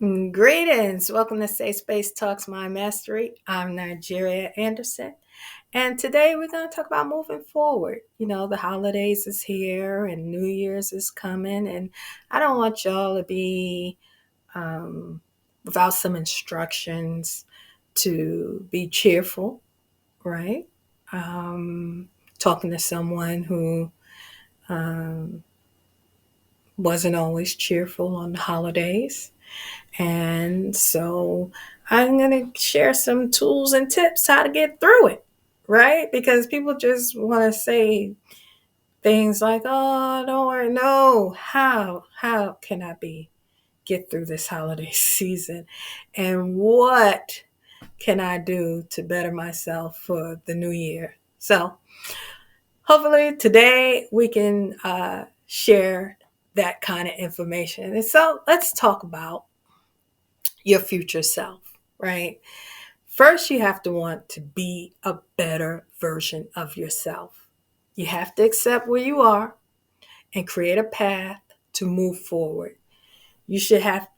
Greetings. Welcome to Safe Space Talks My Mastery. I'm Nigeria Anderson. And today we're going to talk about moving forward. The holidays is here and New Year's is coming. And I don't want y'all to be without some instructions to be cheerful, right? Talking to someone who um, wasn't always cheerful on the holidays. And so I'm going to share some tools and tips how to get through it, right? Because people just want to say things like, "Oh, don't worry." No, how can I get through this holiday season? And what can I do to better myself for the new year? So hopefully today we can share that kind of information. And so let's talk about your future self, right? First, you have to want to be a better version of yourself. You have to accept where you are and create a path to move forward. You have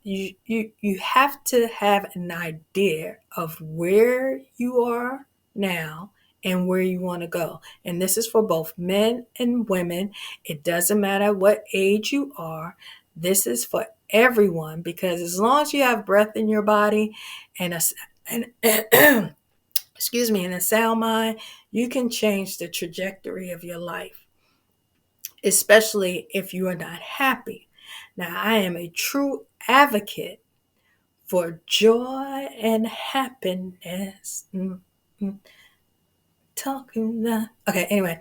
to have an idea of where you are now and where you want to go. And this is for both men and women. It doesn't matter what age you are. This is for everyone because as long as you have breath in your body and and excuse me, and a sound mind, you can change the trajectory of your life, especially if you are not happy. Now, I am a true advocate for joy and happiness. Talking that. Okay, anyway,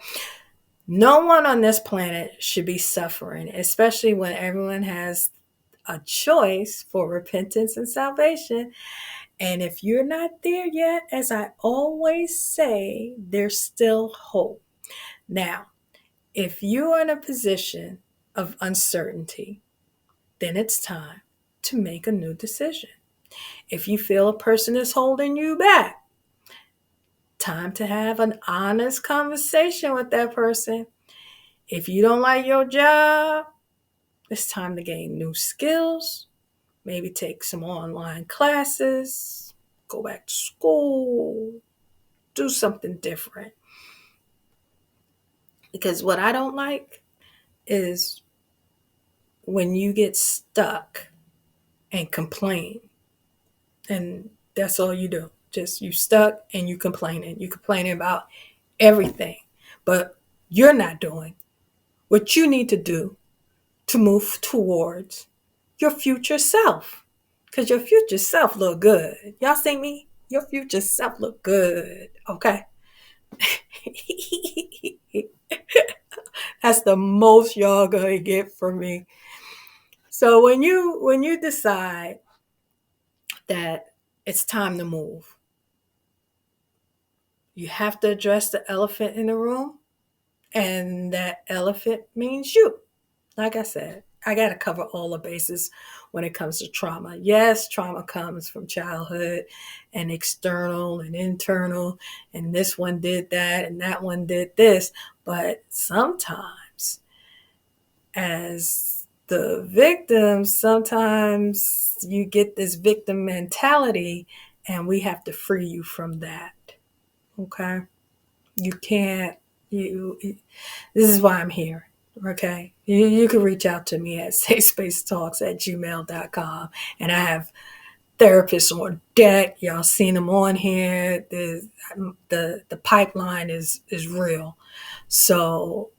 no one on this planet should be suffering, especially when everyone has a choice for repentance and salvation. And if you're not there yet, as I always say, there's still hope. Now, if you are in a position of uncertainty, then it's time to make a new decision. If you feel a person is holding you back, time to have an honest conversation with that person. If you don't like your job, it's time to gain new skills, maybe take some online classes, go back to school, do something different. Because what I don't like is when you get stuck and complain, and that's all you do. Just you stuck and you complaining. You complaining about everything, but you're not doing what you need to do to move towards your future self. Because your future self look good. Y'all see me? Your future self look good. Okay. That's the most y'all gonna get from me. So when you decide that it's time to move, you have to address the elephant in the room, and that elephant means you. Like I said, I got to cover all the bases when it comes to trauma. Yes, trauma comes from childhood and external and internal, and this one did that and that one did this. But sometimes, as the victim, sometimes you get this victim mentality, and we have to free you from that. Okay? You can't, you, this is why I'm here. Okay. You can reach out to me at safespacetalks@gmail.com. And I have therapists on deck. Y'all seen them on here. The pipeline is real. So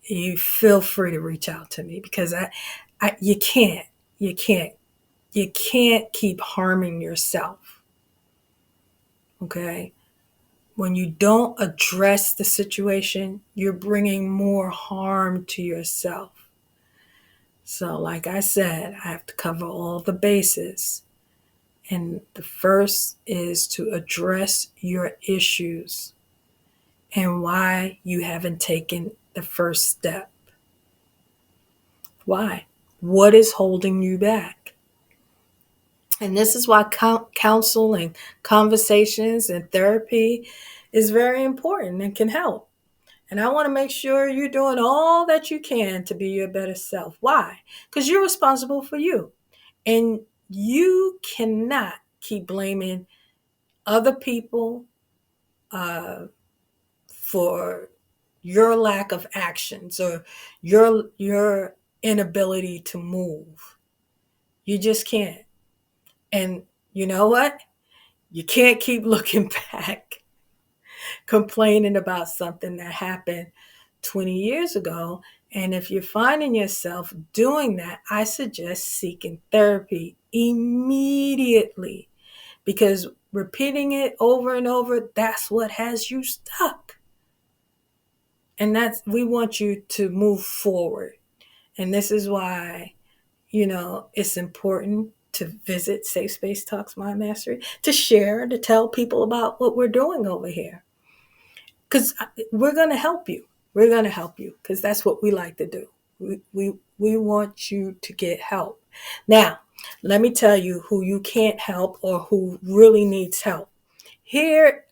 you feel free to reach out to me because you can't, you can't, you can't keep harming yourself. Okay. When you don't address the situation, you're bringing more harm to yourself. So, like I said, I have to cover all the bases. And the first is to address your issues and why you haven't taken the first step. Why? What is holding you back? And this is why counsel and conversations and therapy is very important and can help. And I want to make sure you're doing all that you can to be your better self. Why? Because you're responsible for you. And you cannot keep blaming other people for your lack of actions or your inability to move. You just can't. And you know what? You can't keep looking back, complaining about something that happened 20 years ago. And if you're finding yourself doing that, I suggest seeking therapy immediately, because repeating it over and over, that's what has you stuck. And we want you to move forward. And this is why, it's important to visit Safe Space Talks Mind Mastery, to share, to tell people about what we're doing over here. Because we're going to help you. We're going to help you because that's what we like to do. We want you to get help. Now, let me tell you who you can't help or who really needs help. Here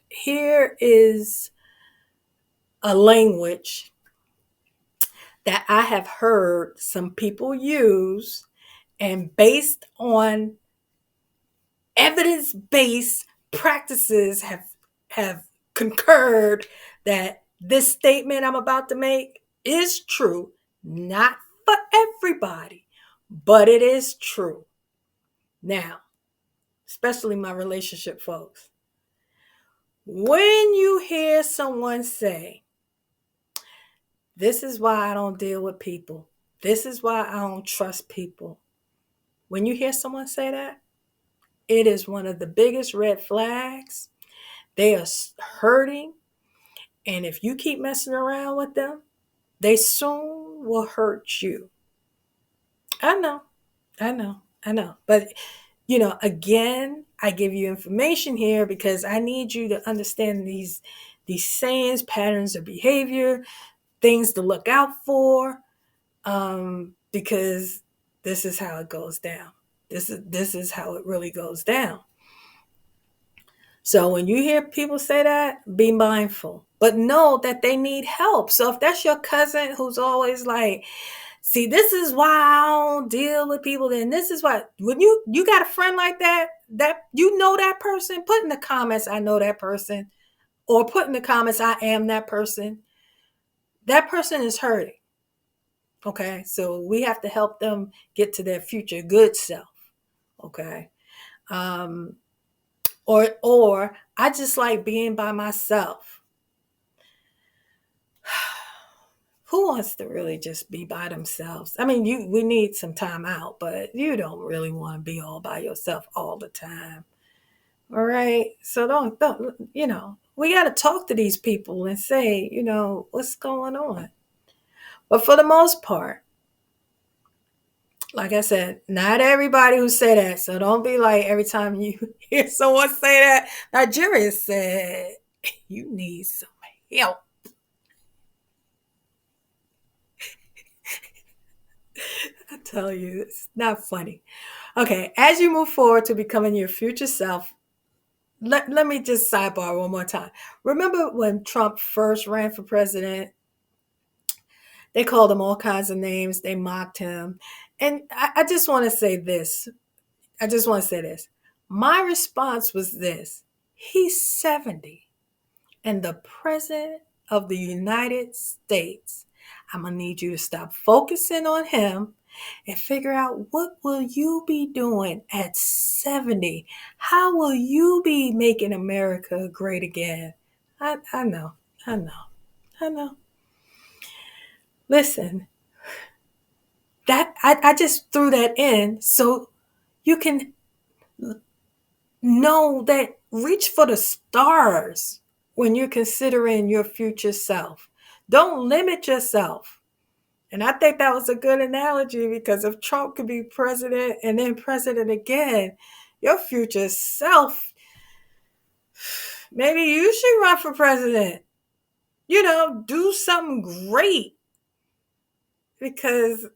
is a language that I have heard some people use, and based on evidence-based practices have concurred that this statement I'm about to make is true, not for everybody, but it is true. Now, especially my relationship folks, when you hear someone say, this is why I don't deal with people, this is why I don't trust people, when you hear someone say that, it is one of the biggest red flags. They are hurting. And if you keep messing around with them, they soon will hurt you. I know. But, again, I give you information here because I need you to understand these sayings, patterns of behavior, things to look out for, because this is how it goes down. This is how it really goes down. So when you hear people say that, be mindful, but know that they need help. So if that's your cousin who's always like, see, this is why I don't deal with people, then this is why, when you got a friend like that that person, put in the comments, I know that person, or put in the comments, I am that person. That person is hurting. Okay. So we have to help them get to their future good self. Okay. Um, or I just like being by myself. Who wants to really just be by themselves? I mean, we need some time out, but you don't really want to be all by yourself all the time. All right. So don't, we got to talk to these people and say, what's going on. But for the most part, like I said, not everybody who say that. So don't be like every time you hear someone say that, Nigeria said, you need some help. I tell you, it's not funny. Okay, as you move forward to becoming your future self, let me just sidebar one more time. Remember when Trump first ran for president? They called him all kinds of names. They mocked him. And I just want to say this. My response was this. He's 70 and the president of the United States. I'm going to need you to stop focusing on him and figure out, what will you be doing at 70? How will you be making America great again? I know. Listen, that I just threw that in so you can know that reach for the stars when you're considering your future self. Don't limit yourself. And I think that was a good analogy, because if Trump could be president and then president again, your future self, maybe you should run for president. Do something great, because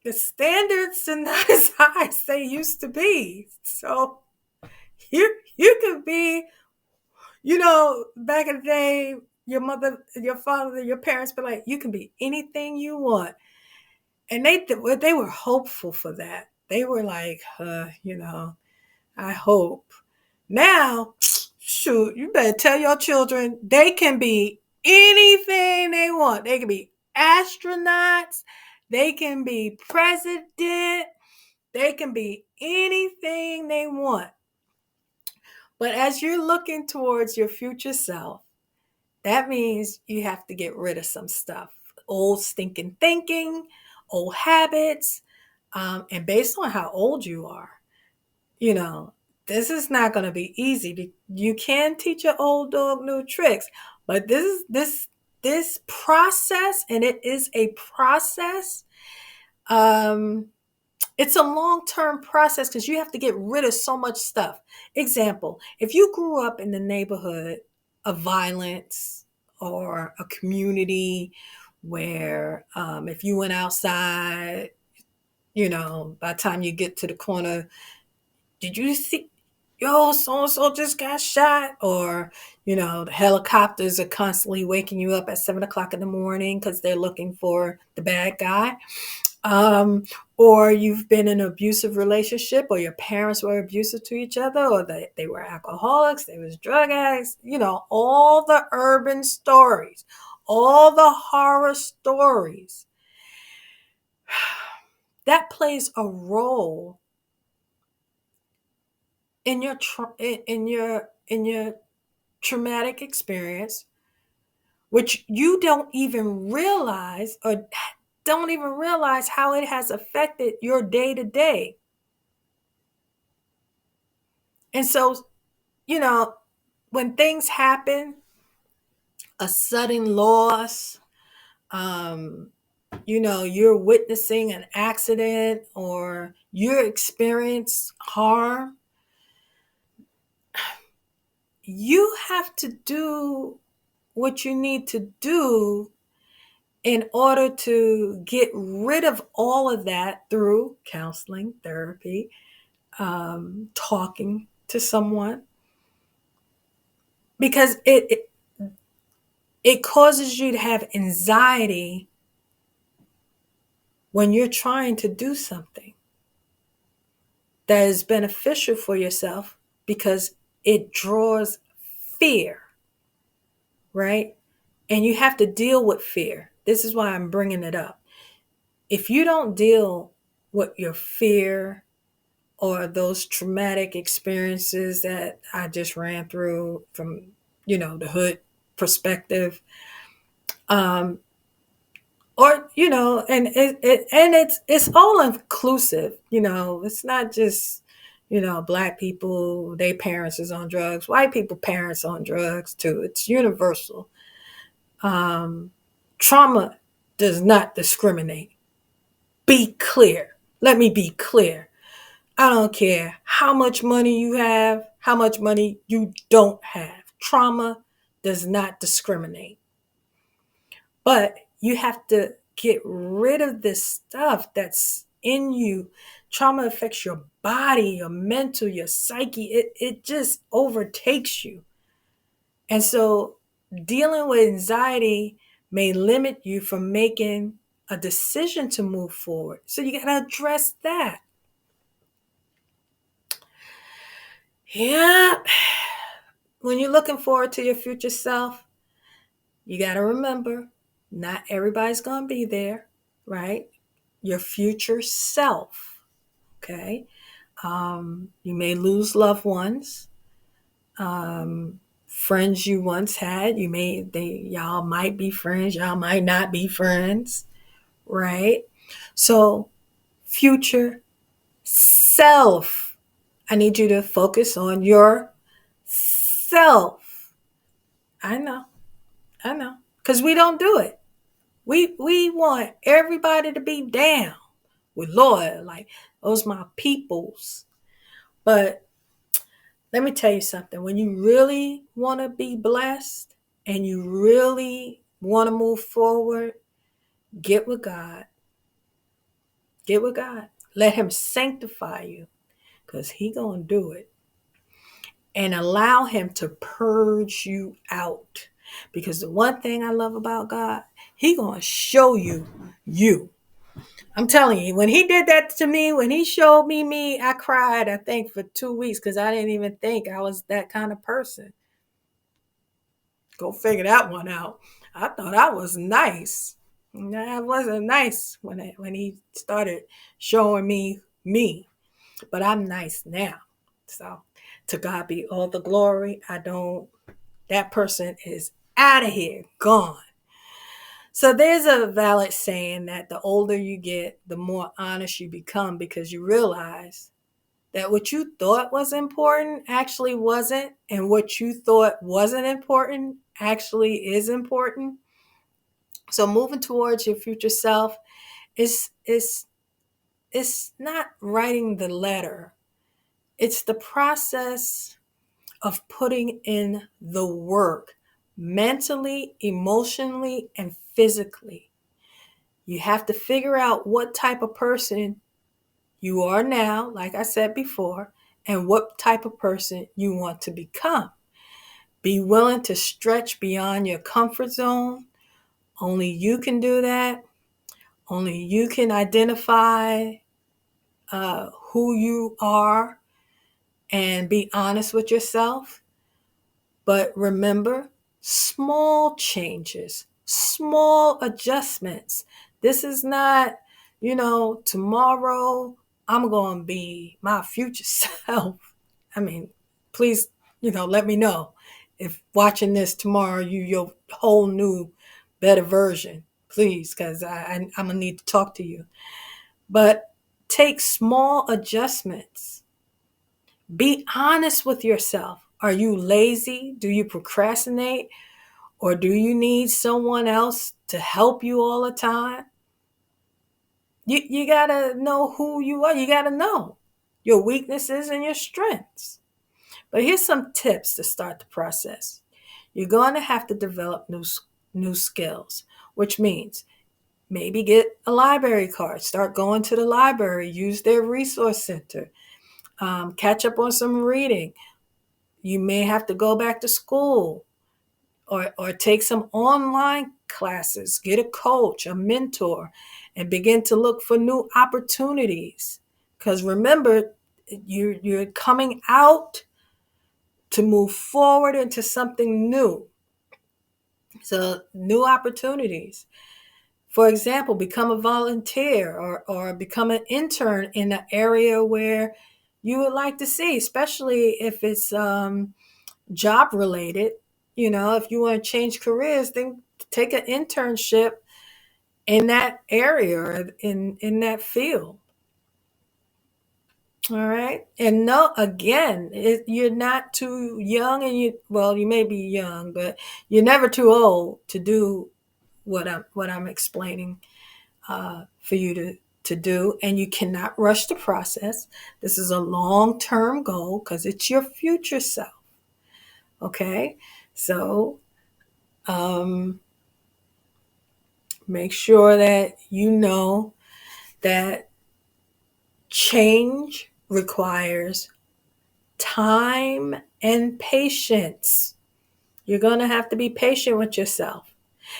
the standards are not as high as they used to be. So you could be, back in the day, your mother, your father, your parents be like, you can be anything you want. And they were hopeful for that. They were like, I hope. Now, shoot, you better tell your children they can be anything they want. They can be astronauts, they can be president, they can be anything they want. But as you're looking towards your future self, that means you have to get rid of some stuff, old stinking thinking, old habits. And based on how old you are, you know, this is not going to be easy. You can teach an old dog new tricks, but this process, and it is a process. Um, it's a long-term process because you have to get rid of so much stuff. Example, if you grew up in the neighborhood of violence or a community where if you went outside, by the time you get to the corner, did you see, yo, so and so just got shot? Or, the helicopters are constantly waking you up at 7 o'clock in the morning because they're looking for the bad guy. um, or you've been in an abusive relationship, or your parents were abusive to each other, or they were alcoholics, they was drug addicts, all the urban stories, all the horror stories, that plays a role in your in your traumatic experience, which you don't even realize how it has affected your day to day. And so, you know, when things happen, a sudden loss, um, you're witnessing an accident or you experience harm, you have to do what you need to do in order to get rid of all of that through counseling, therapy, talking to someone, because it causes you to have anxiety when you're trying to do something that is beneficial for yourself, because it draws fear, right? And you have to deal with fear. This is why I'm bringing it up. If you don't deal with your fear or those traumatic experiences that I just ran through from, the hood perspective, um, or and it's all inclusive. It's not just black people, they parents is on drugs, white people parents on drugs too. It's universal. um Trauma does not discriminate. Be clear. Let me be clear. I don't care how much money you have, how much money you don't have. Trauma does not discriminate. But you have to get rid of this stuff that's in you. Trauma affects your body, your mental, your psyche. It just overtakes you. And so dealing with anxiety may limit you from making a decision to move forward. So you got to address that. Yeah. When you're looking forward to your future self, you got to remember, not everybody's going to be there, right? Your future self, okay? You may lose loved ones, friends you once had. Y'all might be friends, y'all might not be friends, right? So, future self. I need you to focus on your self. I know, because we don't do it. We want everybody to be down with loyal, like those my peoples. But let me tell you something. When you really want to be blessed and you really want to move forward, get with God. Get with God. Let him sanctify you, because he gonna do it. And allow him to purge you out. Because the one thing I love about God, he gonna show you you. I'm telling you, when he did that to me, when he showed me, I cried, I think, for 2 weeks because I didn't even think I was that kind of person. Go figure that one out. I thought I was nice. I wasn't nice when he started showing me, but I'm nice now. So to God be all the glory. I don't. That person is out of here, gone. So there's a valid saying that the older you get, the more honest you become because you realize that what you thought was important actually wasn't, and what you thought wasn't important actually is important. So moving towards your future self is not writing the letter. It's the process of putting in the work mentally, emotionally, and physically. You have to figure out what type of person you are now, like I said before, and what type of person you want to become. Be willing to stretch beyond your comfort zone. Only you can do that. Only you can identify who you are and be honest with yourself. But remember, small changes, small adjustments. This is not, tomorrow I'm going to be my future self. I mean, please, let me know if watching this tomorrow, your whole new, better version, please, because I'm going to need to talk to you. But take small adjustments. Be honest with yourself. Are you lazy? Do you procrastinate? Or do you need someone else to help you all the time? You got to know who you are. You got to know your weaknesses and your strengths. But here's some tips to start the process. You're going to have to develop new skills, which means maybe get a library card. Start going to the library. Use their resource center. Catch up on some reading. You may have to go back to school or take some online classes, get a coach, a mentor, and begin to look for new opportunities. Because remember, you're coming out to move forward into something new. So, new opportunities. For example, become a volunteer or become an intern in an area where you would like to see, especially if it's job related. If you want to change careers, then take an internship in that area or in that field. All right. And no, again, you're not too young, and you may be young, but you're never too old to do what I'm explaining for you to do. And you cannot rush the process. This is a long-term goal because it's your future self. Okay. So um, make sure that you know that change requires time and patience. You're going to have to be patient with yourself.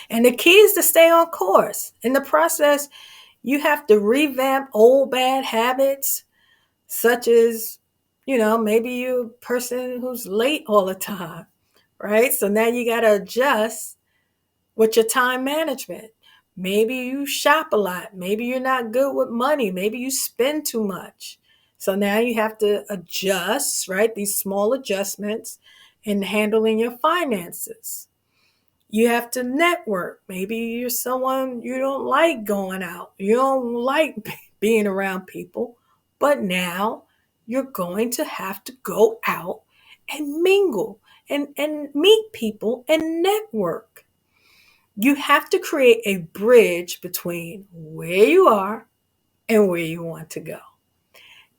And the key is to stay on course. In the process, you have to revamp old bad habits, such as, maybe you're a person who's late all the time, right? So now you got to adjust with your time management. Maybe you shop a lot. Maybe you're not good with money. Maybe you spend too much. So now you have to adjust, right? These small adjustments in handling your finances. You have to network. Maybe you're someone you don't like going out. You don't like being around people. But now you're going to have to go out and mingle and meet people and network. You have to create a bridge between where you are and where you want to go.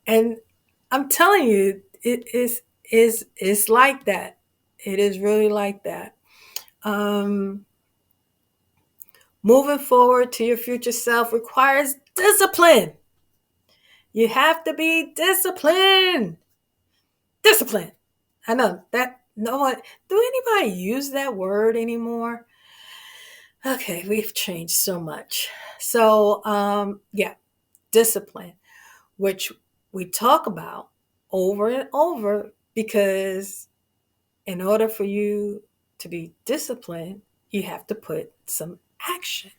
And I'm telling you, it's like that. It is really like that. Um, Moving forward to your future self requires discipline. You have to be disciplined. Discipline. I know that no one do anybody use that word anymore? Okay, we've changed so much. So, yeah, discipline, which we talk about over and over because in order for you to be disciplined, you have to put some action.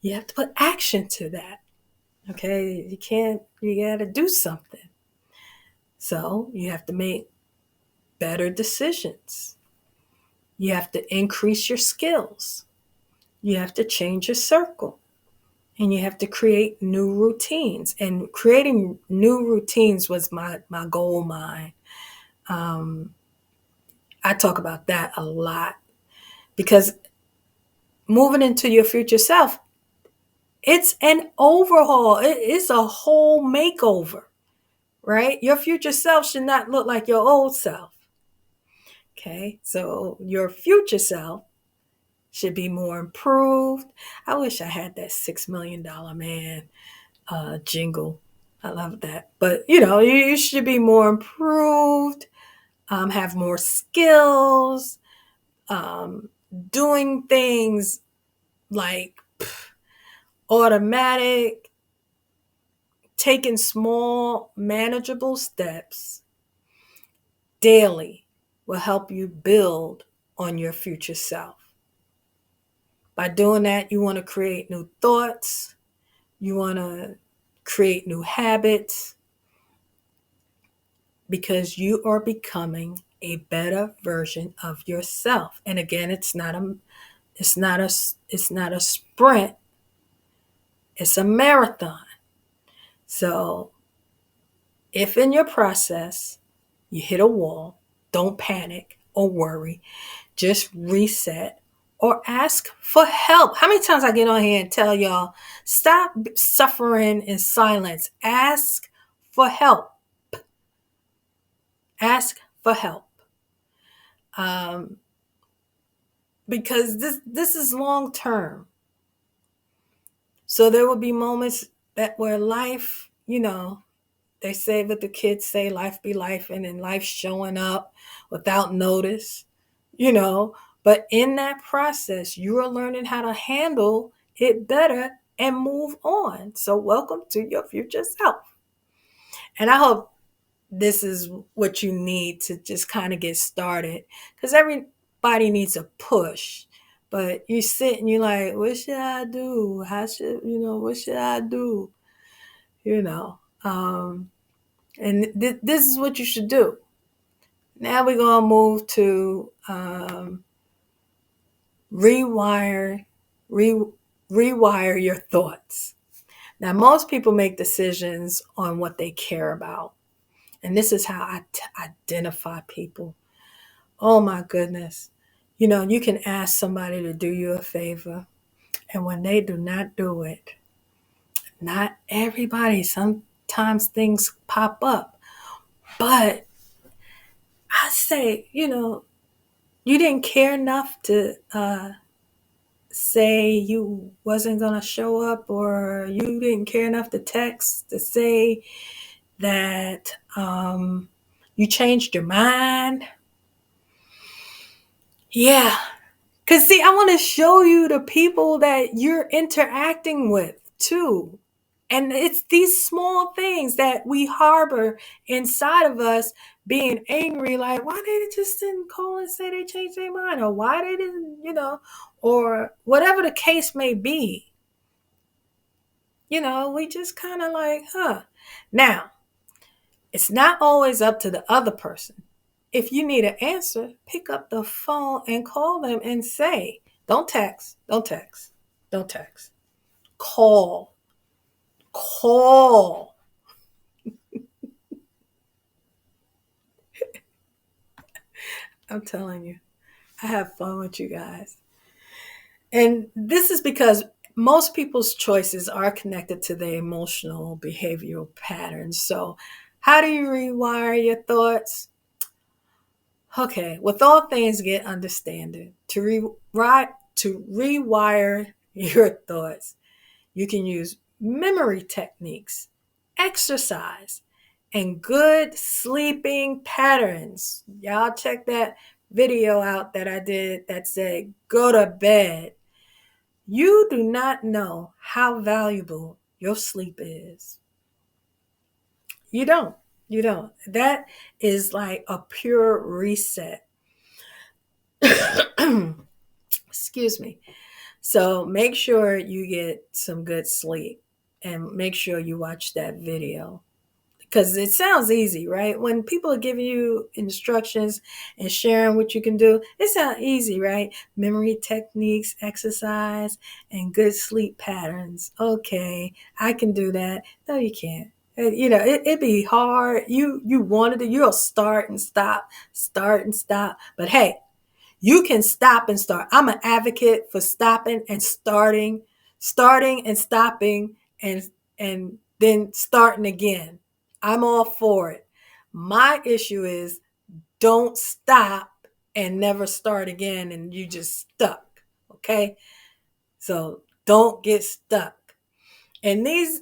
You have to put action to that. Okay, you got to do something. So, you have to make better decisions. You have to increase your skills. You have to change your circle. And you have to create new routines. And creating new routines was my goal mine. Um, I talk about that a lot because moving into your future self, it's an overhaul. It's a whole makeover, right? Your future self should not look like your old self. Okay, so your future self should be more improved. I wish I had that $6 million man jingle. I love that. But you should be more improved, have more skills, um, doing things like automatic, taking small, manageable steps daily will help you build on your future self. By doing that, you want to create new thoughts, you want to create new habits because you are becoming a better version of yourself. And again, it's not a sprint, it's a marathon. So, if in your process you hit a wall, don't panic or worry. Just reset or ask for help. How many times I get on here and tell y'all, stop suffering in silence. Ask for help. Ask for help. Um, because this is long term. So there will be moments that where life, they say what the kids say, life be life, and then life showing up without notice, you know. But in that process, you are learning how to handle it better and move on. So welcome to your future self. And I hope this is what you need to just kind of get started. Because everybody needs a push. But you sit and you're like, what should I do? What should I do? You know. And this is what you should do. Now we're going to move to rewire, re, rewire your thoughts. Now, most people make decisions on what they care about. And this is how I identify people. Oh my goodness. You can ask somebody to do you a favor. And when they do not do it, not everybody, sometimes things pop up. But I say, you didn't care enough to say you wasn't going to show up, or you didn't care enough to text to say that you changed your mind. Yeah. Because, see, I want to show you the people that you're interacting with too. And it's these small things that we harbor inside of us, being angry, like, why they just didn't call and say they changed their mind, or why they didn't, or whatever the case may be. We just kind of like, huh. Now, it's not always up to the other person. If you need an answer, pick up the phone and call them and say, don't text, don't text, don't text. Call. Call. I'm telling you, I have fun with you guys. And this is because most people's choices are connected to their emotional behavioral patterns. So, how do you rewire your thoughts? Okay, with all things get understanding. To rewire your thoughts, you can use memory techniques, exercise, and good sleeping patterns. Y'all check that video out that I did that said go to bed. You do not know how valuable your sleep is. You don't. You don't. That is like a pure reset. Excuse me. So make sure you get some good sleep and make sure you watch that video. Because it sounds easy, right? When people are giving you instructions and sharing what you can do, it sounds easy, right? Memory techniques, exercise, and good sleep patterns. Okay, I can do that. No, you can't. It'd be hard. You wanted to, you'll start and stop. But hey, you can stop and start. I'm an advocate for stopping and starting and stopping and then starting again. I'm all for it. My issue is don't stop and never start again and you just stuck. Okay? So don't get stuck. And these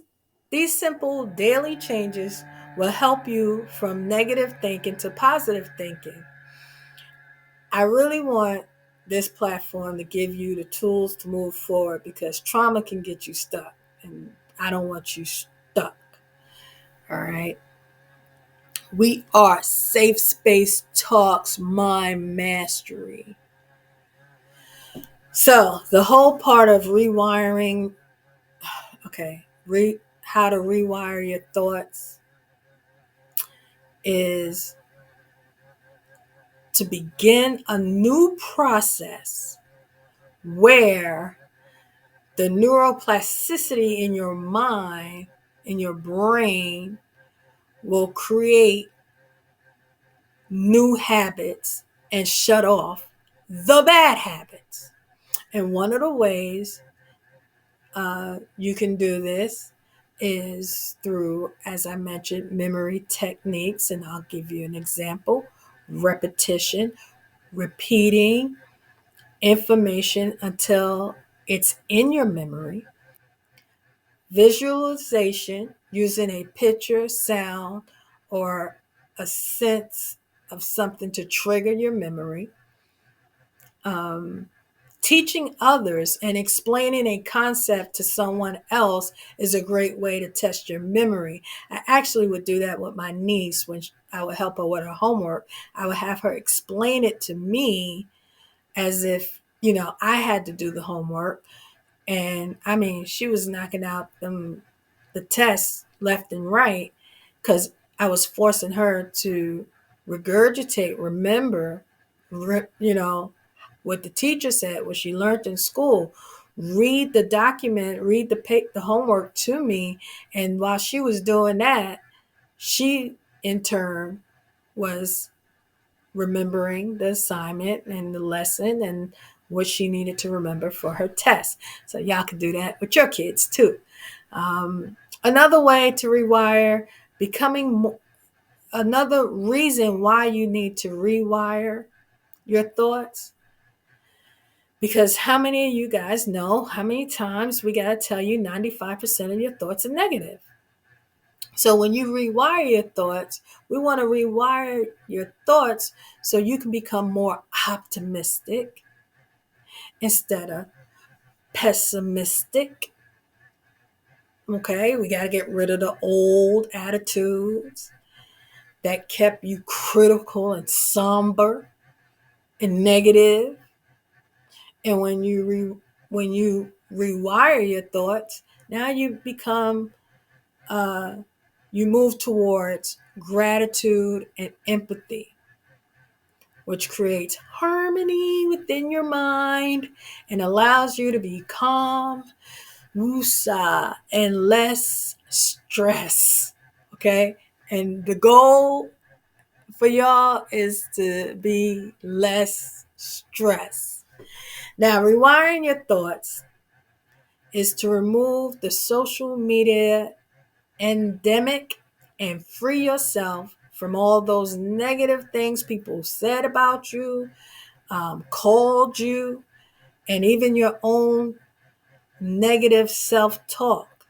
simple daily changes will help you from negative thinking to positive thinking. I really want this platform to give you the tools to move forward because trauma can get you stuck. And I don't want you stuck. All right. We are Safe Space Talks Mind Mastery. So, the whole part of rewiring, okay, how to rewire your thoughts is to begin a new process where the neuroplasticity in your mind, in your brain, will create new habits and shut off the bad habits. And one of the ways you can do this is through, as I mentioned, memory techniques. And I'll give you an example: repetition, repeating information until it's in your memory. Visualization using a picture, sound, or a sense of something to trigger your memory. Teaching others and explaining a concept to someone else is a great way to test your memory. I actually would do that with my niece when I would help her with her homework. I would have her explain it to me as if, I had to do the homework. And I mean, she was knocking out the tests left and right because I was forcing her to regurgitate, remember, what the teacher said, what she learned in school, read the document, read the homework to me. And while she was doing that, she in turn was remembering the assignment and the lesson and what she needed to remember for her test. So y'all can do that with your kids too. Another way to rewire, another reason why you need to rewire your thoughts, because how many of you guys know how many times we got to tell you 95% of your thoughts are negative? So when you rewire your thoughts, we want to rewire your thoughts so you can become more optimistic instead of pessimistic. Okay, we got to get rid of the old attitudes that kept you critical and somber and negative. And when you rewire your thoughts, now you move towards gratitude and empathy, which creates harmony within your mind and allows you to be calm, woosah, and less stress. Okay? And the goal for y'all is to be less stress. Now, rewiring your thoughts is to remove the social media endemic and free yourself from all those negative things people said about you, called you, and even your own negative self-talk.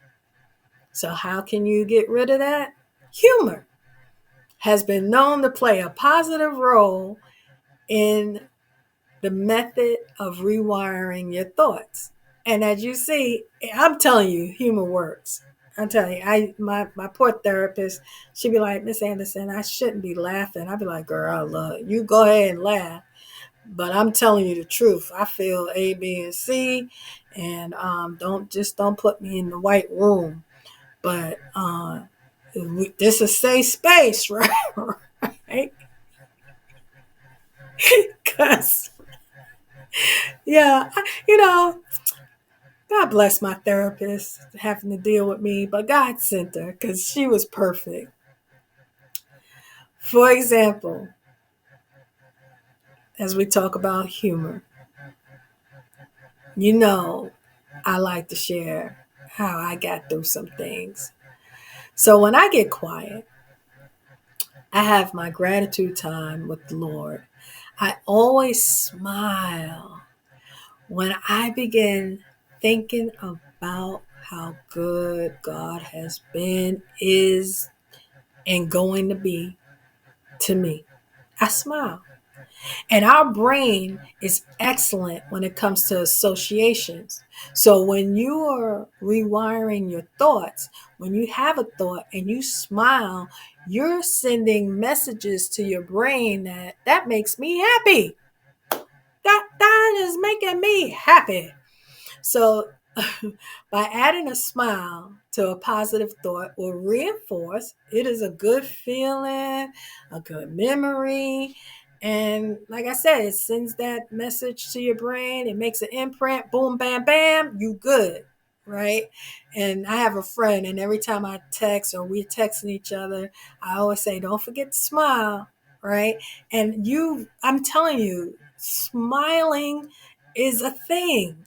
So how can you get rid of that? Humor has been known to play a positive role in the method of rewiring your thoughts. And as you see, I'm telling you, humor works. I'm telling you, my poor therapist, she'd be like, Miss Anderson, I shouldn't be laughing. I'd be like, girl, look, you go ahead and laugh. But I'm telling you the truth. I feel A, B, and C, and don't put me in the white room. But this is safe space, right? Right? Because yeah, God bless my therapist having to deal with me, but God sent her because she was perfect. For example, as we talk about humor, you know, I like to share how I got through some things. So when I get quiet, I have my gratitude time with the Lord. I always smile when I begin thinking about how good God has been, is, and going to be to me. I smile. And our brain is excellent when it comes to associations. So when you are rewiring your thoughts, when you have a thought and you smile, you're sending messages to your brain that makes me happy. That is making me happy. So, by adding a smile to a positive thought will reinforce it is a good feeling, a good memory. And like I said, it sends that message to your brain. It makes an imprint. Boom, bam, bam. You good. Right. And I have a friend, and every time I text or we're texting each other, I always say, don't forget to smile. Right. And I'm telling you, smiling is a thing.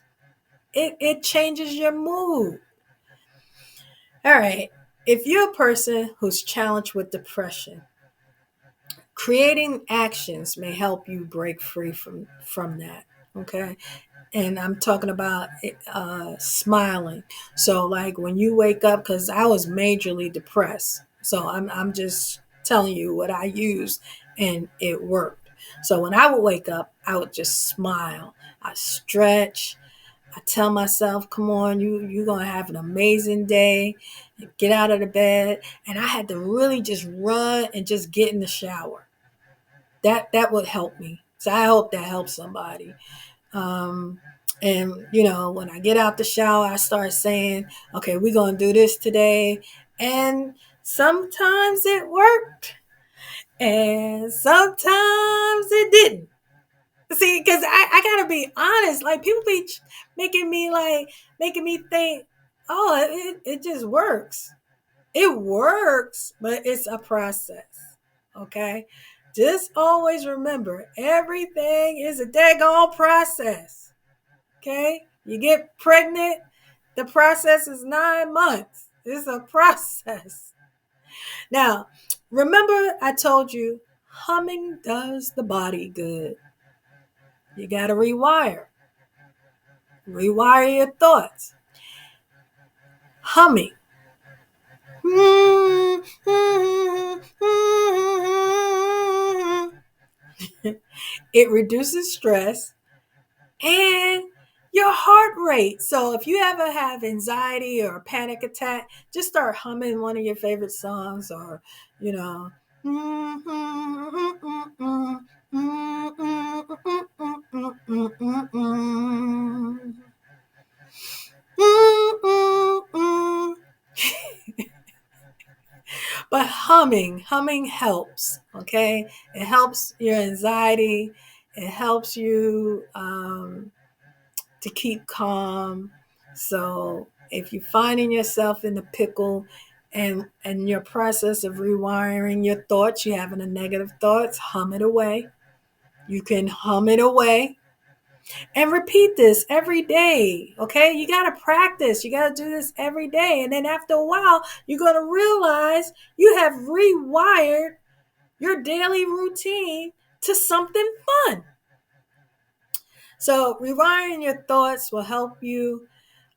It changes your mood. All right. If you're a person who's challenged with depression, creating actions may help you break free from that. Okay. And I'm talking about smiling. So like when you wake up, because I was majorly depressed. So I'm just telling you what I used and it worked. So when I would wake up, I would just smile. I stretch. I tell myself, come on, you're gonna have an amazing day. Get out of the bed. And I had to really just run and just get in the shower. That would help me. So I hope that helps somebody. Um, and when I get out the shower, I start saying, okay, we're gonna do this today. And sometimes it worked, and sometimes it didn't. See, because I gotta be honest. Like people be making me think, oh, it just works. It works, but it's a process. Okay, just always remember everything is a daggone process. Okay, you get pregnant, the process is 9 months. It's a process. Now, remember I told you humming does the body good. You got to rewire your thoughts. Humming. It reduces stress and your heart rate. So if you ever have anxiety or a panic attack, just start humming one of your favorite songs, or you know but humming helps. Okay, it helps your anxiety. It helps you to keep calm. So if you're finding yourself in the pickle and your process of rewiring your thoughts, you having a negative thoughts, hum it away. You can hum it away and repeat this every day. Okay, you got to practice. You got to do this every day, and then after a while you're going to realize you have rewired your daily routine to something fun. So rewiring your thoughts will help you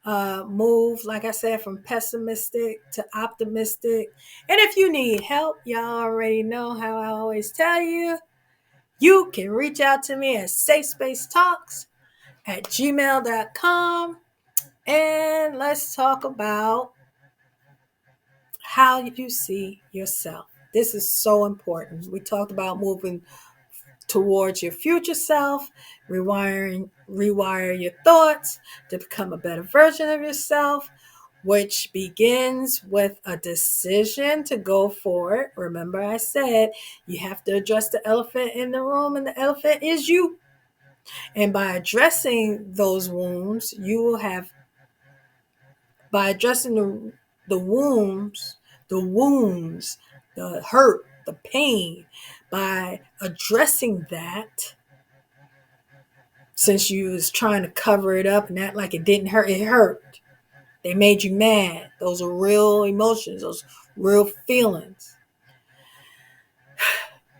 move, like I said, from pessimistic to optimistic. And if you need help, y'all already know how I always tell you, you can reach out to me at safespacetalks@gmail.com. And let's talk about how you see yourself. This is so important. We talked about moving towards your future self, rewire your thoughts to become a better version of yourself, which begins with a decision to go for it. Remember, I said you have to address the elephant in the room, and the elephant is you. And by addressing those wounds, you will have, by addressing the wounds, the wounds, the hurt, the pain, by addressing that, since you was trying to cover it up and act like it didn't hurt, it hurt. They made you mad. Those are real emotions, those real feelings,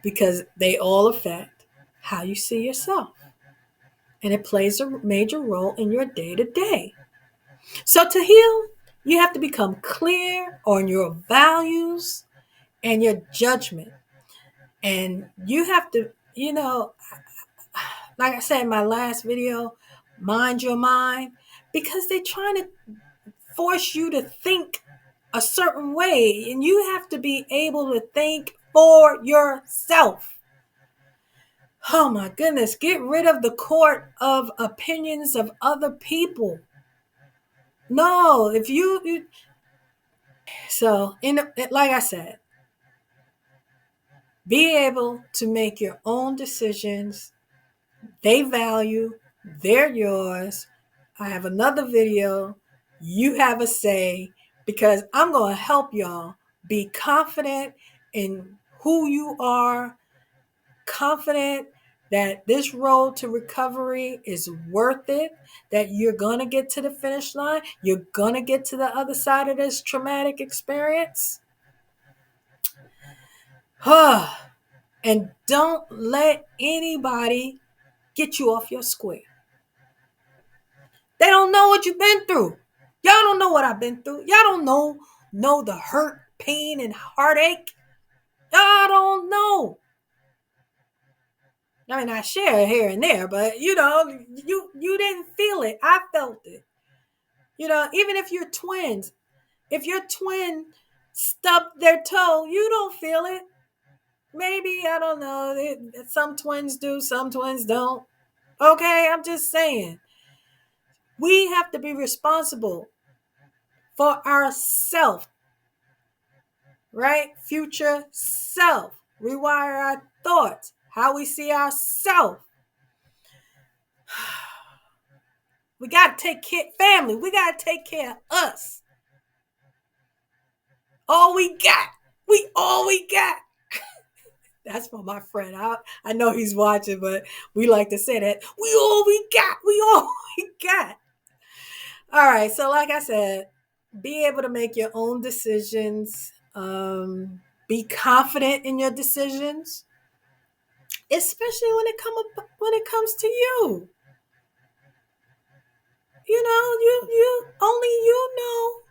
because they all affect how you see yourself. And it plays a major role in your day to day. So to heal, you have to become clear on your values and your judgment. And you have to, like I said in my last video, mind your mind, because they're trying to force you to think a certain way, and you have to be able to think for yourself. Oh my goodness, get rid of the court of opinions of other people. No, if you so in like I said, be able to make your own decisions. They value, they're yours. I have another video. You have a say, because I'm going to help y'all be confident in who you are, confident that this road to recovery is worth it, that you're going to get to the finish line, you're going to get to the other side of this traumatic experience. And don't let anybody get you off your square. They don't know what you've been through. Y'all don't know what I've been through. Y'all don't know the hurt, pain, and heartache. Y'all don't know. I mean, I share here and there, but you didn't feel it. I felt it. Even if you're twins, if your twin stubbed their toe, you don't feel it. Maybe, I don't know. Some twins do, some twins don't. Okay, I'm just saying. We have to be responsible for ourselves, right? Future self. Rewire our thoughts, how we see ourselves. We got to take care, family. We got to take care of us. All we got. We all we got. That's for my friend. I know he's watching, but we like to say that. We all we got. We all we got. All right. So like I said, be able to make your own decisions. Be confident in your decisions, especially when it comes to you. You only you know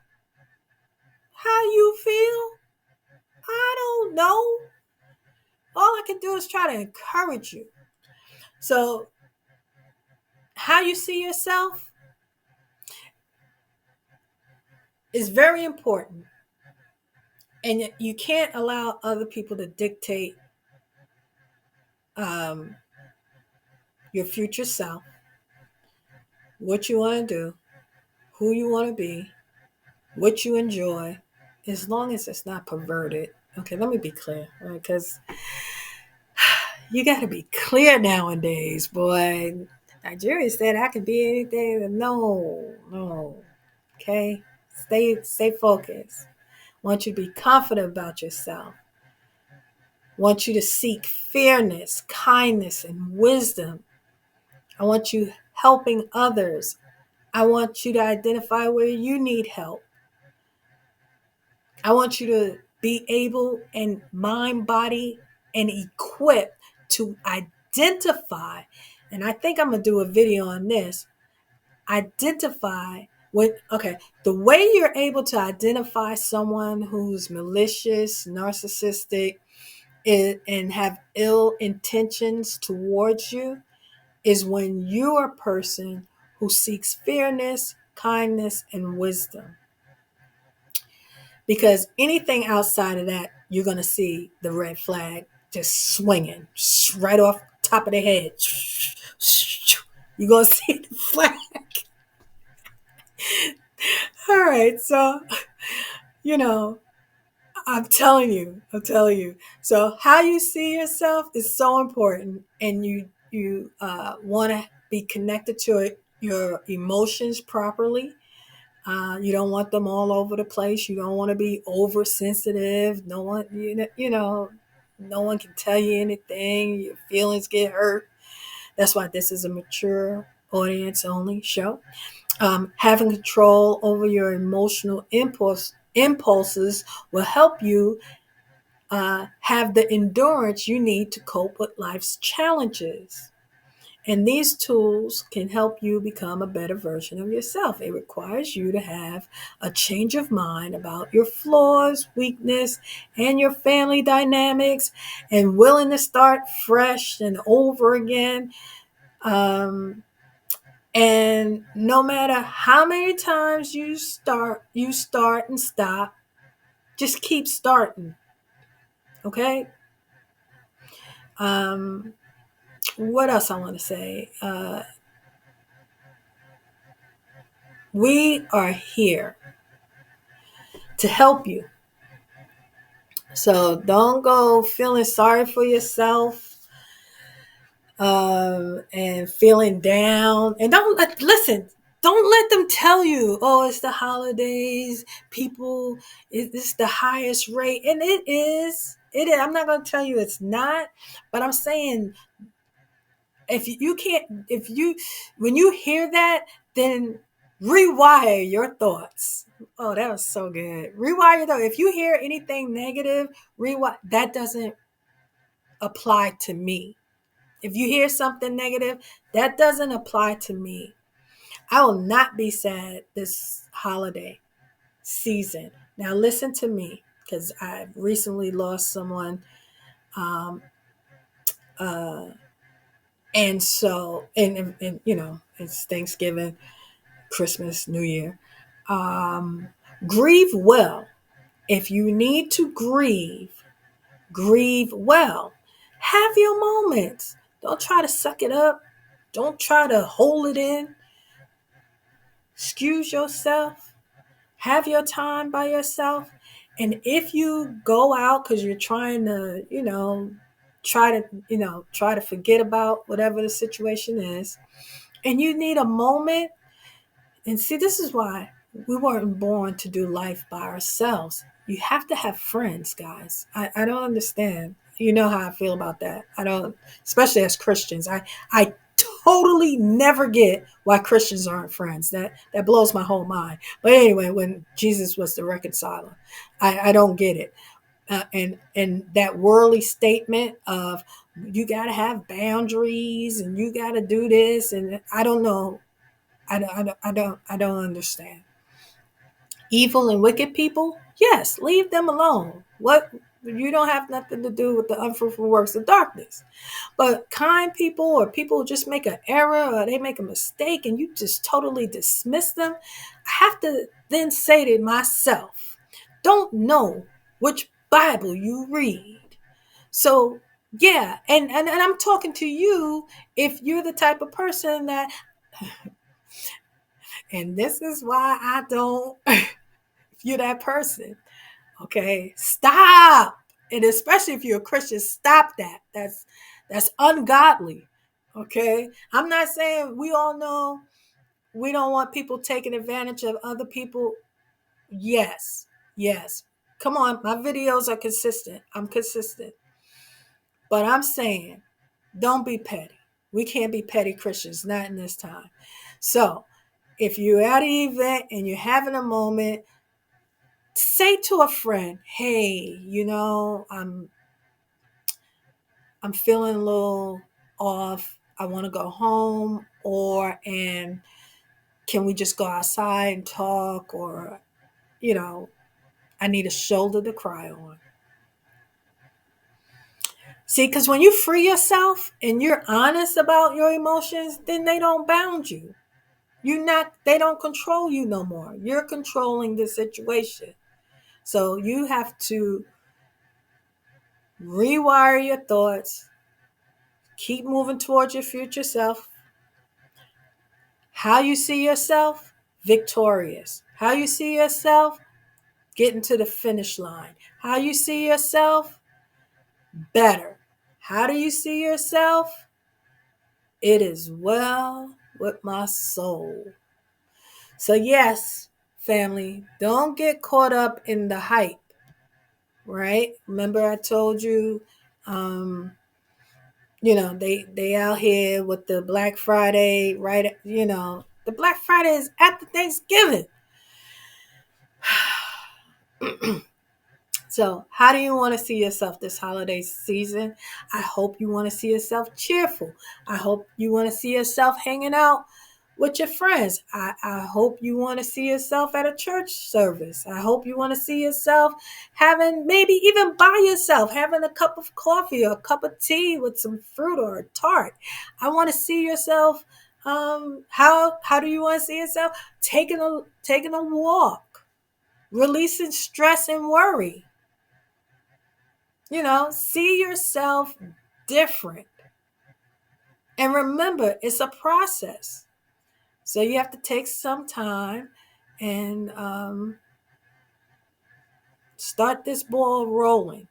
how you feel. I don't know. All I can do is try to encourage you. So, how you see yourself is very important. And you can't allow other people to dictate your future self, what you want to do, who you want to be, what you enjoy, as long as it's not perverted. Okay, let me be clear, right? Because you got to be clear nowadays, boy. Nigeria said I could be anything. No. Okay, stay focused. Want you to be confident about yourself. Want you to seek fairness, kindness, and wisdom. I want you helping others. I want you to identify where you need help. I want you to be able and mind, body, and equipped to identify. And I think I'm going to do a video on this. Identify the way you're able to identify someone who's malicious, narcissistic, and have ill intentions towards you is when you're a person who seeks fairness, kindness, and wisdom. Because anything outside of that, you're going to see the red flag just swinging right off top of the head. You're going to see the flag. All right. So, you know, I'm telling you. So how you see yourself is so important, and you want to be connected to it, your emotions properly. You don't want them all over the place. You don't want to be oversensitive. No one, no one can tell you anything. Your feelings get hurt. That's why this is a mature audience only show. Having control over your emotional impulses will help you have the endurance you need to cope with life's challenges. And these tools can help you become a better version of yourself. It requires you to have a change of mind about your flaws, weakness, and your family dynamics, and willing to start fresh and over again. Um, and no matter how many times you start and stop, just keep starting. Okay. Um, what else I want to say? We are here to help you. So don't go feeling sorry for yourself and feeling down. And listen, don't let them tell you, oh, it's the holidays, people, it's the highest rate. And it is. It is. I'm not going to tell you it's not, but I'm saying if you can't, if you, when you hear that, then rewire your thoughts. Oh, that was so good. Rewire your thoughts. If you hear anything negative, rewire. That doesn't apply to me. If you hear something negative, that doesn't apply to me. I will not be sad this holiday season. Now, listen to me, because I recently lost someone. Um, uh, and so, it's Thanksgiving, Christmas, New Year. Um, Grieve well. If you need to grieve well. Have your moments. Don't try to suck it up. Don't try to hold it in. Excuse yourself. Have your time by yourself. And if you go out because you're trying to, try to forget about whatever the situation is, and you need a moment. And see, this is why we weren't born to do life by ourselves. You have to have friends, guys. I don't understand. You know how I feel about that. I don't, especially as Christians. I totally never get why Christians aren't friends. That blows my whole mind. But anyway, when Jesus was the reconciler, I don't get it. And that worldly statement of you got to have boundaries and you got to do this, and I don't know. I don't understand. Evil and wicked people, yes, leave them alone. What, you don't have nothing to do with the unfruitful works of darkness. But kind people, or people who just make an error or they make a mistake and you just totally dismiss them, I have to then say to myself, don't know which Bible you read. So yeah, and I'm talking to you if you're the type of person that, and this is why I don't, if you're that person, okay, stop. And especially if you're a Christian, stop that. That's ungodly. Okay. I'm not saying, we all know we don't want people taking advantage of other people. Yes. Yes. Come on. My videos are consistent. I'm consistent. But I'm saying, don't be petty. We can't be petty Christians, not in this time. So if you're at an event and you're having a moment, say to a friend, hey, I'm feeling a little off. I want to go home, and can we just go outside and talk, or I need a shoulder to cry on. See, because when you free yourself and you're honest about your emotions, then they don't bound you. They don't control you no more. You're controlling the situation. So you have to rewire your thoughts, keep moving towards your future self. How you see yourself? Victorious. How you see yourself? Getting to the finish line. How you see yourself? Better. How do you see yourself? It is well with my soul. So, yes, family, don't get caught up in the hype, right? Remember, I told you, they out here with the Black Friday, right? The Black Friday is after Thanksgiving. So, how do you want to see yourself this holiday season? I hope you want to see yourself cheerful. I hope you want to see yourself hanging out with your friends. I hope you want to see yourself at a church service. I hope you want to see yourself having, maybe even by yourself, having a cup of coffee or a cup of tea with some fruit or a tart. I want to see yourself. How do you want to see yourself? Taking a walk, releasing stress and worry. See yourself different. And remember, it's a process. So you have to take some time and start this ball rolling.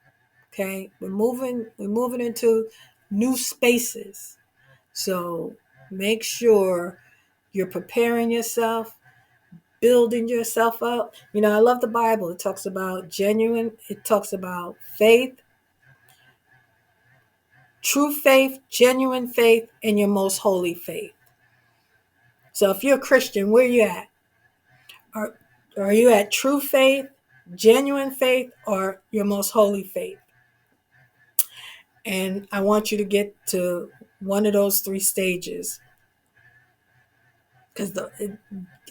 Okay, we're moving into new spaces. So make sure you're preparing yourself, building yourself up. I love the Bible. It talks about faith, true faith, genuine faith, and your most holy faith. So if you're a Christian, where are you at? Are you at true faith, genuine faith, or your most holy faith? And I want you to get to one of those three stages, because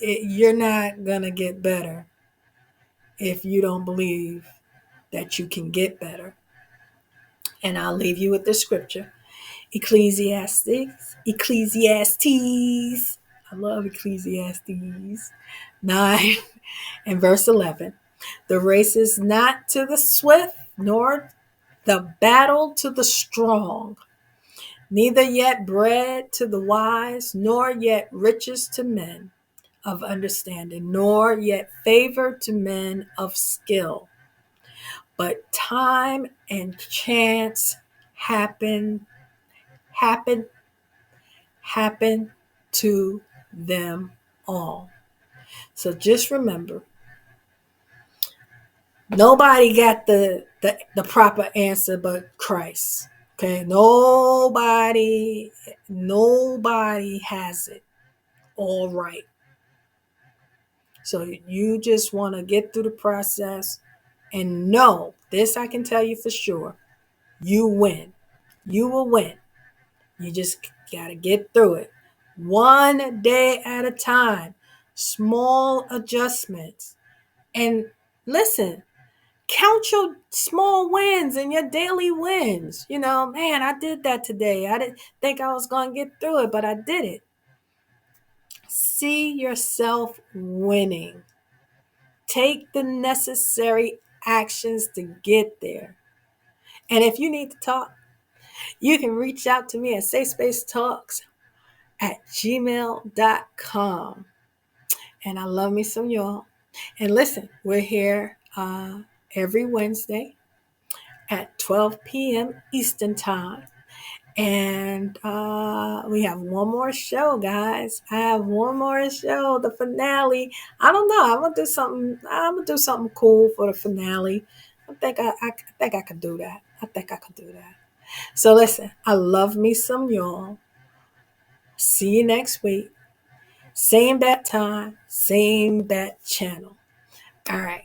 you're not going to get better if you don't believe that you can get better. And I'll leave you with the scripture. Ecclesiastes. I love Ecclesiastes 9 and verse 11. The race is not to the swift, nor the battle to the strong, neither yet bread to the wise, nor yet riches to men of understanding, nor yet favor to men of skill. But time and chance happen to them all. So just remember, nobody got the proper answer but Christ. Okay, nobody has it all right. So you just want to get through the process and know this. I can tell you for sure, you win. You will win. You just got to get through it. One day at a time, small adjustments. And listen, count your small wins and your daily wins. Man, I did that today. I didn't think I was going to get through it, but I did it. See yourself winning. Take the necessary actions to get there. And if you need to talk, you can reach out to me at safespacetalks@gmail.com. And I love me some y'all. And listen, we're here every Wednesday at 12 p.m. Eastern Time. And we have one more show, guys. I have one more show, the finale. I don't know. I'm gonna do something cool for the finale. I think I could do that. So listen, I love me some y'all. See you next week. Same bat time, same bat channel. All right.